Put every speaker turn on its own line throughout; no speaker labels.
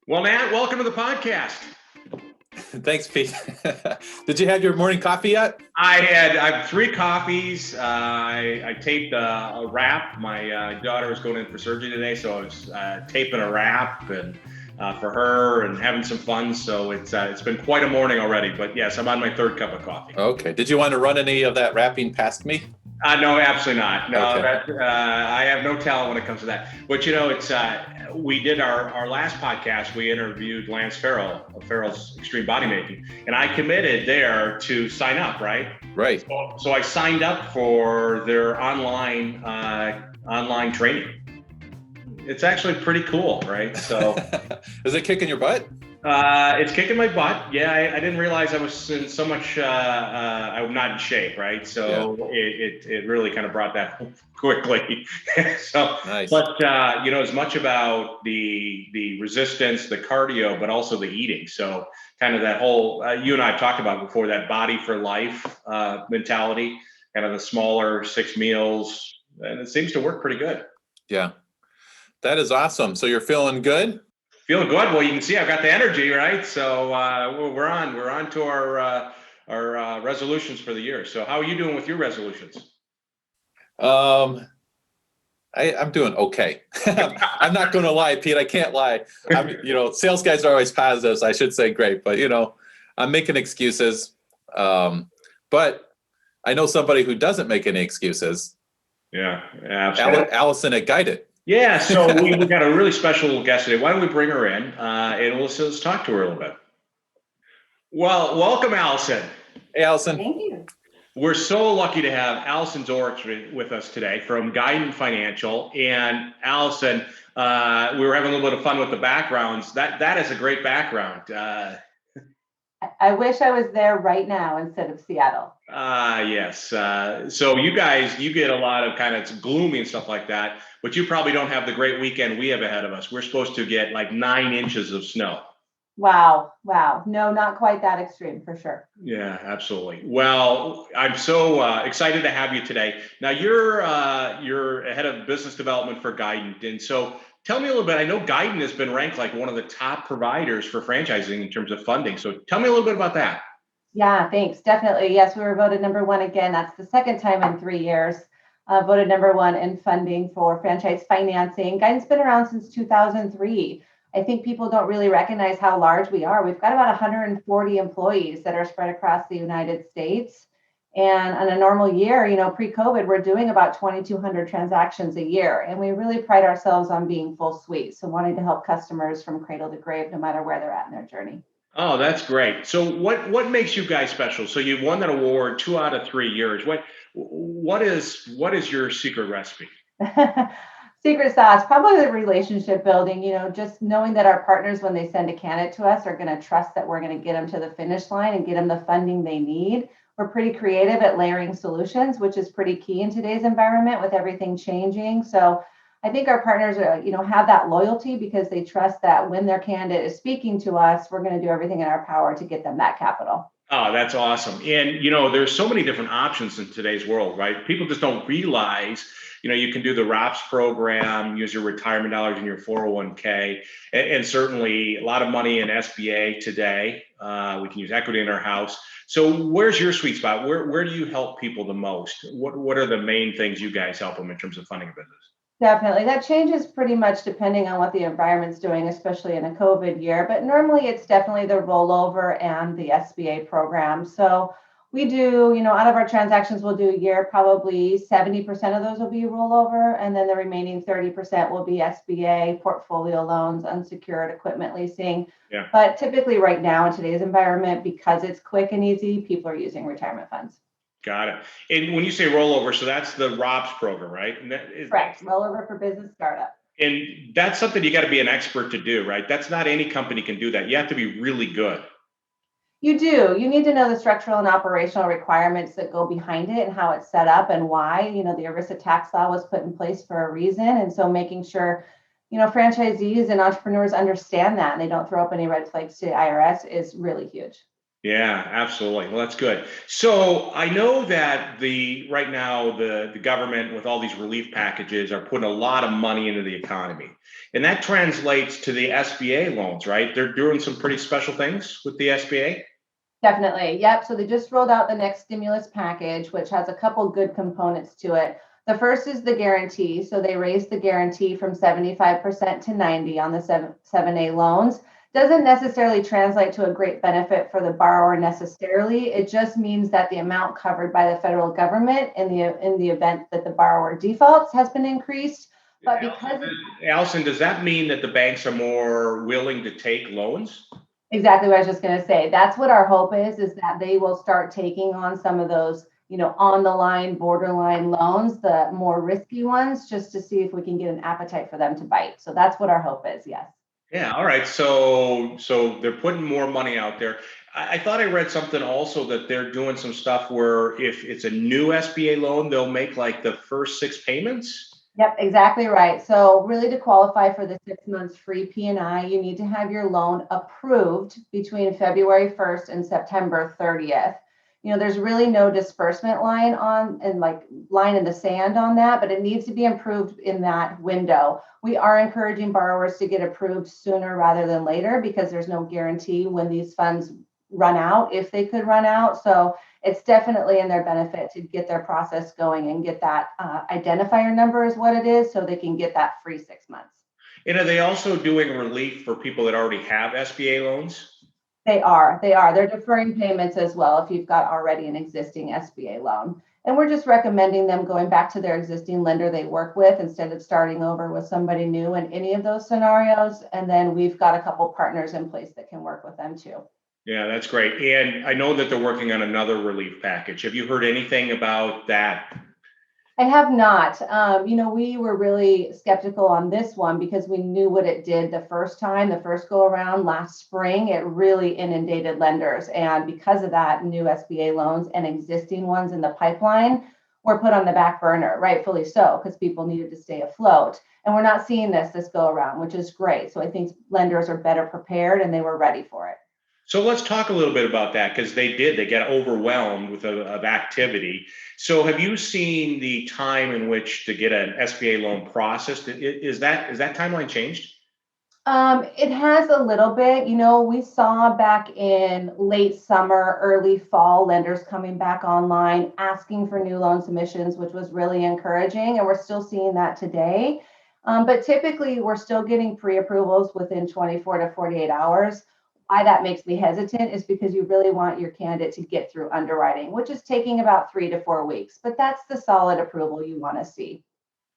Well, Matt, welcome to the podcast.
Thanks, Pete. Did you have your morning coffee yet?
I have three coffees. I taped a wrap. My daughter was going in for surgery today, so I was taping a wrap and for her and having some fun. So it's been quite a morning already. But yes, I'm on my third cup of coffee.
Okay. Did you want to run any of that wrapping past me?
No, absolutely not. No,
Okay.
I have no talent when it comes to that. But it's we did our last podcast. We interviewed Lance Farrell of Farrell's Extreme Bodymaking, and I committed there to sign up. Right.
Right.
So I signed up for their online training. It's actually pretty cool, right? So
Is it kicking your butt?
it's kicking my butt. Yeah, I didn't realize I was in so much. I'm not in shape, right? So it really kind of brought that home quickly. So,
Nice.
but as much about the resistance, the cardio, but also the eating. So kind of that whole you and I have talked about before, that body for life mentality, kind of the smaller 6 meals, and it seems to work pretty good.
Yeah. That is awesome. So you're feeling good?
Feeling good. Well, you can see I've got the energy, right? So we're on to our resolutions for the year. So how are you doing with your resolutions?
I'm doing okay. I'm not going to lie, Pete. I can't lie. Sales guys are always positives. I should say great, but I'm making excuses. But I know somebody who doesn't make any excuses.
Yeah, absolutely.
Allison at Guidant.
Yeah, so we got a really special guest today. Why don't we bring her in and let's talk to her a little bit. Well, welcome, Allison.
Hey, Allison.
Thank you.
We're so lucky to have Allison Zorich with us today from Guidant Financial. And Allison, we were having a little bit of fun with the backgrounds. That is a great background.
I wish I was there right now instead of Seattle.
Yes. So you guys, you get a lot of kind of, it's gloomy and stuff like that, but you probably don't have the great weekend we have ahead of us. We're supposed to get like 9 inches of snow.
Wow. No, not quite that extreme for sure.
Yeah, absolutely. Well, I'm so excited to have you today. Now you're head of business development for Guidant, and so tell me a little bit. I know Guidant has been ranked like one of the top providers for franchising in terms of funding. So tell me a little bit about that.
Yeah, thanks. Definitely. Yes, we were voted number one again. That's the second time in 3 years. Voted number one in funding for franchise financing. Guidant's been around since 2003. I think people don't really recognize how large we are. We've got about 140 employees that are spread across the United States. And on a normal year, pre-COVID, we're doing about 2,200 transactions a year. And we really pride ourselves on being full suite. So wanting to help customers from cradle to grave, no matter where they're at in their journey.
Oh, that's great. So what makes you guys special? So you've won that award 2 out of 3 years. What is your secret recipe?
Secret sauce, probably the relationship building, just knowing that our partners, when they send a candidate to us, are going to trust that we're going to get them to the finish line and get them the funding they need. We're pretty creative at layering solutions, which is pretty key in today's environment with everything changing. So I think our partners are, have that loyalty because they trust that when their candidate is speaking to us, we're going to do everything in our power to get them that capital.
Oh, that's awesome. And, there's so many different options in today's world, right? People just don't realize, you can do the ROPS program, use your retirement dollars in your 401k, and certainly a lot of money in SBA today. We can use equity in our house. So where's your sweet spot? Where do you help people the most? What are the main things you guys help them in terms of funding a business?
Definitely. That changes pretty much depending on what the environment's doing, especially in a COVID year. But normally it's definitely the rollover and the SBA program. So we do, out of our transactions we'll do a year, probably 70% of those will be rollover. And then the remaining 30% will be SBA, portfolio loans, unsecured equipment leasing.
Yeah.
But typically right now in today's environment, because it's quick and easy, people are using retirement funds.
Got it. And when you say rollover, so that's the ROPS program, right? And
Correct. Rollover for business startup.
And that's something you got to be an expert to do, right? That's not any company can do that. You have to be really good.
You do. You need to know the structural and operational requirements that go behind it and how it's set up and why. The ERISA tax law was put in place for a reason. And so making sure, franchisees and entrepreneurs understand that and they don't throw up any red flags to the IRS is really huge.
Yeah, absolutely. Well, that's good. So I know that right now the government with all these relief packages are putting a lot of money into the economy. And that translates to the SBA loans, right? They're doing some pretty special things with the SBA.
Definitely. Yep. So they just rolled out the next stimulus package, which has a couple good components to it. The first is the guarantee. So they raised the guarantee from 75% to 90 on the 7A loans. Doesn't necessarily translate to a great benefit for the borrower necessarily. It just means that the amount covered by the federal government in the event that the borrower defaults has been increased. But
Allison,
because
Allison, does that mean that the banks are more willing to take loans?
exactly what I was just going to say. That's what our hope is that they will start taking on some of those, on the line, borderline loans, the more risky ones, just to see if we can get an appetite for them to bite. So that's what our hope is. Yes.
Yeah, all right. So they're putting more money out there. I thought I read something also that they're doing some stuff where if it's a new SBA loan, they'll make like the first six payments.
Yep, exactly right. So really to qualify for the 6 months free P&I, you need to have your loan approved between February 1st and September 30th. There's really no disbursement line line in the sand on that, but it needs to be approved in that window. We are encouraging borrowers to get approved sooner rather than later because there's no guarantee when these funds run out, if they could run out. So it's definitely in their benefit to get their process going and get that identifier number is what it is, so they can get that free 6 months.
And are they also doing relief for people that already have SBA loans?
They're deferring payments as well if you've got already an existing SBA loan. And we're just recommending them going back to their existing lender they work with instead of starting over with somebody new in any of those scenarios. And then we've got a couple partners in place that can work with them too.
Yeah, that's great. And I know that they're working on another relief package. Have you heard anything about that?
I have not. We were really skeptical on this one because we knew what it did the first go around last spring. It really inundated lenders. And because of that, new SBA loans and existing ones in the pipeline were put on the back burner, rightfully so, because people needed to stay afloat. And we're not seeing this go around, which is great. So I think lenders are better prepared and they were ready for it.
So let's talk a little bit about that because they get overwhelmed with of activity. So have you seen the time in which to get an SBA loan processed? Is that timeline changed?
It has a little bit. We saw back in late summer, early fall, lenders coming back online, asking for new loan submissions, which was really encouraging. And we're still seeing that today. But typically, we're still getting pre-approvals within 24 to 48 hours. Why that makes me hesitant is because you really want your candidate to get through underwriting, which is taking about 3 to 4 weeks. But that's the solid approval you want to see.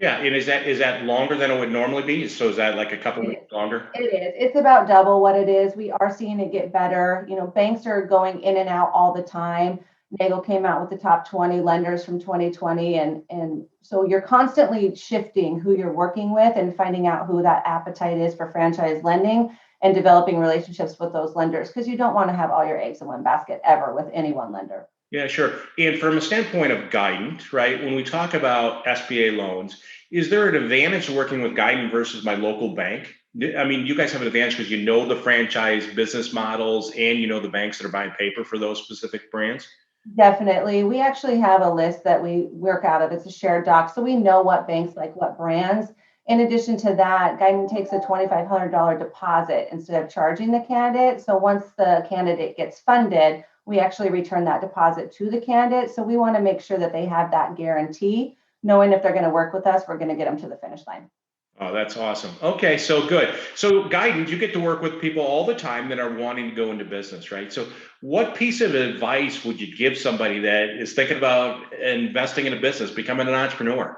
Yeah, and is that longer than it would normally be? So is that like a couple weeks longer?
It is. It's about double what it is. We are seeing it get better. Banks are going in and out all the time. Nagel came out with the top 20 lenders from 2020. And so you're constantly shifting who you're working with and finding out who that appetite is for franchise lending and developing relationships with those lenders because you don't want to have all your eggs in one basket ever with any one lender.
Yeah, sure. And from a standpoint of Guidant, right, when we talk about SBA loans, is there an advantage to working with Guidant versus my local bank? I mean, you guys have an advantage because you know the franchise business models and you know the banks that are buying paper for those specific brands.
Definitely. We actually have a list that we work out of. It's a shared doc. So we know what banks like what brands. In addition to that, Guidant takes a $2,500 deposit instead of charging the candidate. So once the candidate gets funded, we actually return that deposit to the candidate. So we want to make sure that they have that guarantee, knowing if they're going to work with us, we're going to get them to the finish line.
Oh, that's awesome. Okay, so good. So Guidant, you get to work with people all the time that are wanting to go into business, right? So what piece of advice would you give somebody that is thinking about investing in a business, becoming an entrepreneur?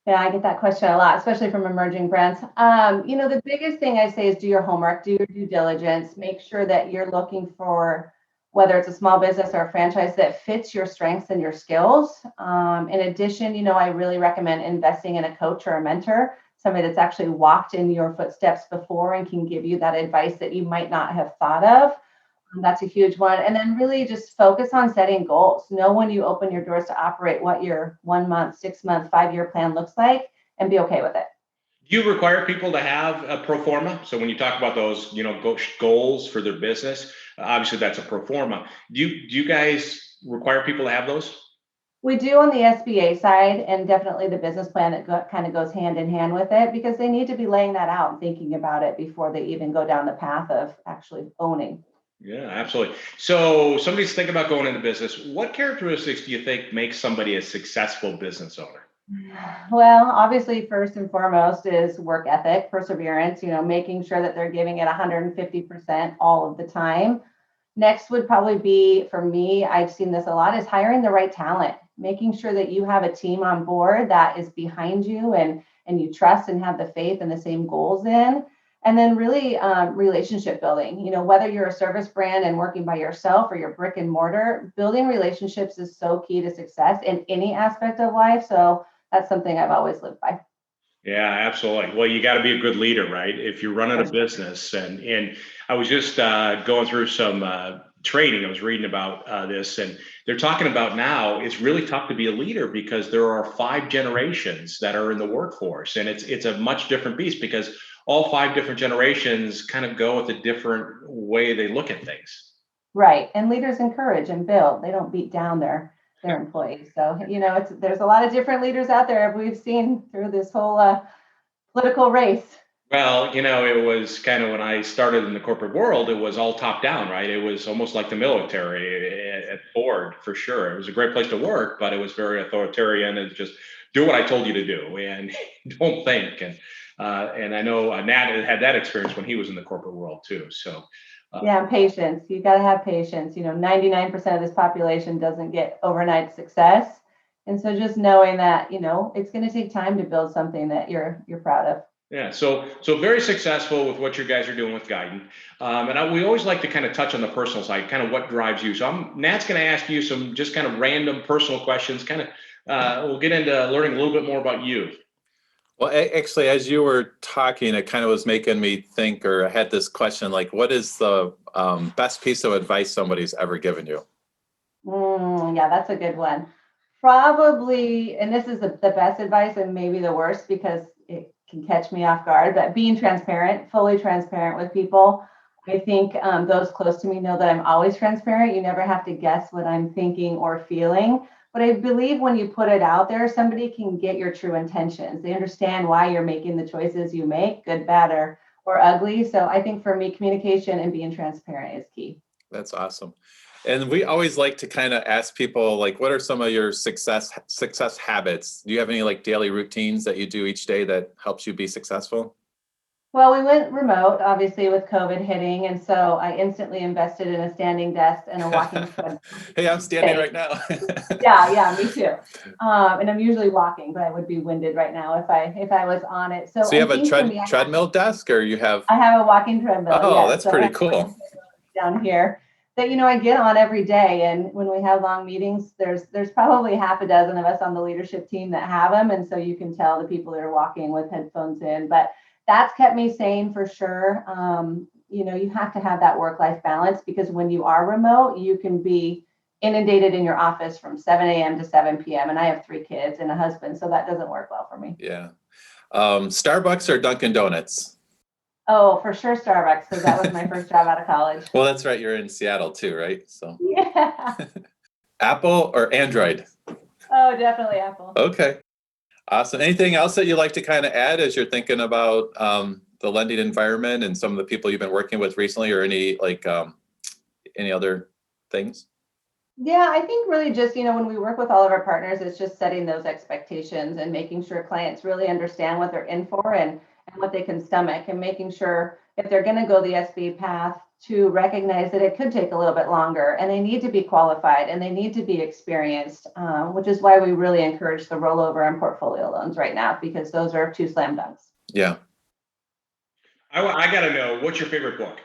Yeah, I get that question a lot, especially from emerging brands. The biggest thing I say is do your homework, do your due diligence, make sure that you're looking for whether it's a small business or a franchise that fits your strengths and your skills. In addition, I really recommend investing in a coach or a mentor, somebody that's actually walked in your footsteps before and can give you that advice that you might not have thought of. That's a huge one. And then really just focus on setting goals. Know when you open your doors to operate what your 1 month, 6 month, 5-year plan looks like and be okay with it.
Do you require people to have a pro forma? So when you talk about those, goals for their business, obviously that's a pro forma. Do you guys require people to have those?
We do on the SBA side, and definitely the business plan that kind of goes hand in hand with it, because they need to be laying that out and thinking about it before they even go down the path of actually owning.
Yeah, absolutely. So somebody's thinking about going into business. What characteristics do you think makes somebody a successful business owner?
Well, obviously, first and foremost is work ethic, perseverance, making sure that they're giving it 150% all of the time. Next would probably be, for me, I've seen this a lot, is hiring the right talent, making sure that you have a team on board that is behind you and you trust and have the faith and the same goals in. And then really relationship building, whether you're a service brand and working by yourself or you're brick and mortar, building relationships is so key to success in any aspect of life. So that's something I've always lived by.
Yeah, absolutely. Well, you got to be a good leader, right? If you're running a business, and I was just going through some training. I was reading about this, and they're talking about now it's really tough to be a leader because there are 5 generations that are in the workforce, and it's a much different beast because all 5 different generations kind of go with a different way they look at things.
Right. And leaders encourage and build. They don't beat down their employees. So, there's a lot of different leaders out there we've seen through this whole political race.
Well, it was kind of when I started in the corporate world, it was all top down, right? It was almost like the military at Ford, for sure. It was a great place to work, but it was very authoritarian and just do what I told you to do and don't think. And I know Nat had that experience when he was in the corporate world too. So,
Yeah, and patience. You got to have patience. 99% of this population doesn't get overnight success. And so just knowing that, it's going to take time to build something that you're proud of.
yeah, so very successful with what you guys are doing with Guidant. We always like to kind of touch on the personal side, kind of what drives you. So Nat's going to ask you some just kind of random personal questions. Kind of, we'll get into learning a little bit more about you.
Well, actually, as you were talking, it kind of was making me think, or I had this question, like, what is the best piece of advice somebody's ever given you?
Yeah, that's a good one. Probably, and this is the best advice and maybe the worst because it can catch me off guard, but being transparent, fully transparent with people. I think those close to me know that I'm always transparent. You never have to guess what I'm thinking or feeling. But I believe when you put it out there, somebody can get your true intentions. They understand why you're making the choices you make, good, bad, or ugly. So I think for me, communication and being transparent is key.
That's awesome. And we always like to kind of ask people, like, what are some of your success habits? Do you have any like daily routines that you do each day that helps you be successful?
Well, we went remote, obviously, with COVID hitting. And so I instantly invested in a standing desk and a walking treadmill.
Hey, I'm standing right now.
Yeah, me too. And I'm usually walking, but I would be winded right now if I was on it. So
So you
I
have a
think for me,
treadmill desk, or you have?
I have a walking treadmill.
Oh,
Yes.
that's
So I
pretty
have a
cool.
walking treadmill down here that I get on every day. And when we have long meetings, there's probably half a dozen of us on the leadership team that have them, and so you can tell the people that are walking with headphones in. But that's kept me sane for sure. You have to have that work-life balance because when you are remote, you can be inundated in your office from 7 a.m. to 7 p.m. And I have 3 kids and a husband, so that doesn't work well for me.
Yeah. Starbucks or Dunkin' Donuts?
Oh, for sure, Starbucks, because that was my first job out of college.
Well, that's right. You're in Seattle too, right? So
Yeah.
Apple or Android?
Oh, definitely Apple.
Okay. Awesome. Anything else that you'd like to kind of add as you're thinking about the lending environment and some of the people you've been working with recently, or any other things?
Yeah, I think really just, when we work with all of our partners, it's just setting those expectations and making sure clients really understand what they're in for and what they can stomach, and making sure if they're going to go the SB path to recognize that it could take a little bit longer and they need to be qualified and they need to be experienced, which is why we really encourage the rollover and portfolio loans right now, because those are 2 slam dunks.
Yeah.
I got to know, what's your favorite book?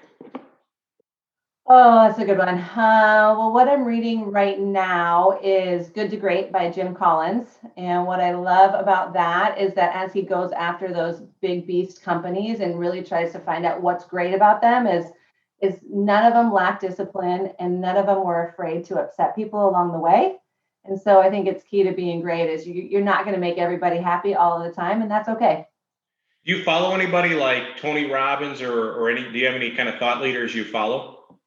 Oh, that's a good one. Well, what I'm reading right now is Good to Great by Jim Collins. And what I love about that is that as he goes after those big beast companies and really tries to find out what's great about them is none of them lack discipline and none of them were afraid to upset people along the way. And so I think it's key to being great is you're not going to make everybody happy all of the time, and that's okay.
You follow anybody like Tony Robbins or do you have any kind of thought leaders you follow?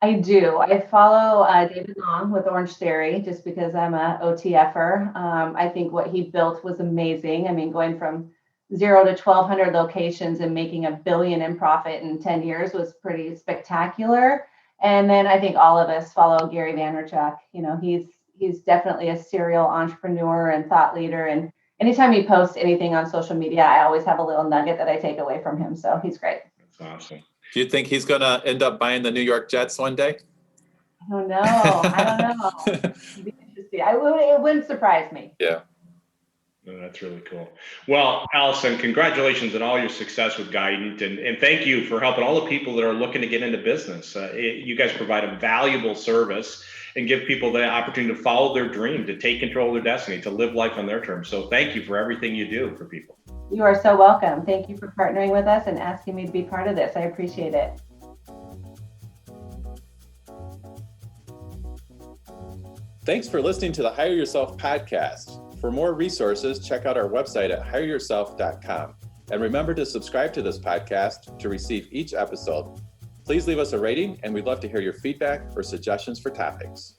I do. I follow David Long with Orange Theory just because I'm a OTFer. I think what he built was amazing. I mean, going from 0 to 1,200 locations and making $1 billion in profit in 10 years was pretty spectacular. And then I think all of us follow Gary Vaynerchuk. You know, he's definitely a serial entrepreneur and thought leader. And anytime he posts anything on social media, I always have a little nugget that I take away from him. So he's great.
That's awesome.
Do you think he's going to end up buying the New York Jets one day?
I don't know. It'd be interesting. It wouldn't surprise me.
Yeah.
No, that's really cool. Well, Allison, congratulations on all your success with Guidant, and thank you for helping all the people that are looking to get into business. You guys provide a valuable service and give people the opportunity to follow their dream, to take control of their destiny, to live life on their terms. So thank you for everything you do for people.
You are so welcome. Thank you for partnering with us and asking me to be part of this. I appreciate it.
Thanks for listening to the Hire Yourself podcast. For more resources, check out our website at hireyourself.com. And remember to subscribe to this podcast to receive each episode. Please leave us a rating, and we'd love to hear your feedback or suggestions for topics.